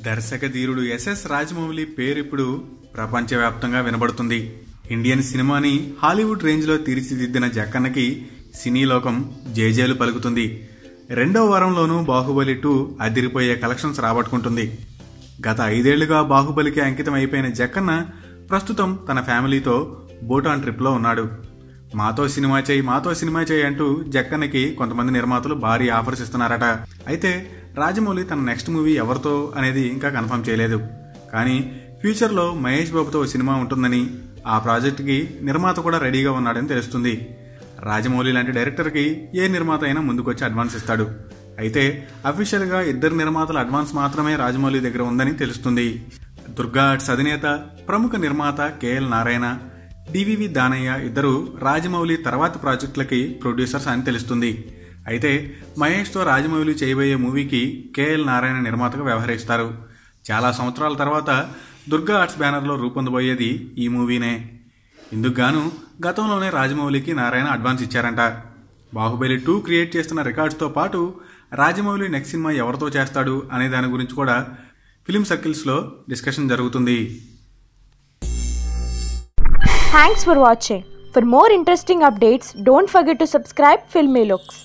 దర్శక ధీరుడు ఎస్ఎస్ రాజమౌళి పేరు ఇప్పుడు ప్రపంచవ్యాప్తంగా వినబడుతుంది. ఇండియన్ సినిమాని హాలీవుడ్ రేంజ్లో తీర్చిదిద్దిన జక్కన్నకి సినీ లోకం జేజేలు పలుకుతుంది. రెండో వారంలోనూ బాహుబలి 2 అదిరిపోయే కలెక్షన్స్ రాబట్టుకుంటుంది. గత 5 ఏళ్లుగా బాహుబలికి అంకితం అయిపోయిన జక్కన్న ప్రస్తుతం తన ఫ్యామిలీతో భూటాన్ ట్రిప్లో ఉన్నాడు. మాతో సినిమా చేయి అంటూ జక్కన్నకి కొంతమంది నిర్మాతలు భారీ ఆఫర్స్ ఇస్తున్నారట. అయితే రాజమౌళి తన నెక్స్ట్ మూవీ ఎవరితో అనేది ఇంకా కన్ఫర్మ్ చేయలేదు. కానీ ఫ్యూచర్లో మహేష్ బాబుతో సినిమా ఉంటుందని, ఆ ప్రాజెక్టుకి నిర్మాత కూడా రెడీగా ఉన్నాడని తెలుస్తుంది. రాజమౌళి లాంటి డైరెక్టర్కి ఏ నిర్మాత అయినా ముందుకొచ్చి అడ్వాన్స్ ఇస్తాడు. అయితే అఫీషియల్గా 2 నిర్మాతల అడ్వాన్స్ మాత్రమే రాజమౌళి దగ్గర ఉందని తెలుస్తుంది. దుర్గా ఆర్ట్స్ అధినేత, ప్రముఖ నిర్మాత కేఎల్ నారాయణ, డివివి దానయ్య ఇద్దరు రాజమౌళి తర్వాతి ప్రాజెక్టులకి ప్రొడ్యూసర్స్ అని తెలుస్తుంది. అయితే మహేష్తో రాజమౌళి చేయబోయే మూవీకి కేఎల్ నారాయణ నిర్మాతగా వ్యవహరిస్తారు. చాలా సంవత్సరాల తర్వాత దుర్గా ఆర్ట్స్ బ్యానర్లో రూపొందబోయేది ఈ మూవీనే. ఇందుకు గాను గతంలోనే రాజమౌళికి నారాయణ అడ్వాన్స్ ఇచ్చారంట. బాహుబలి 2 క్రియేట్ చేస్తున్న రికార్డ్స్తో పాటు రాజమౌళి నెక్స్ట్ సినిమా ఎవరితో చేస్తాడు అనే దాని గురించి కూడా ఫిల్మ్ సర్కిల్స్లో డిస్కషన్ జరుగుతుంది. Thanks for watching. For more interesting updates, don't forget to subscribe Filmy Looks.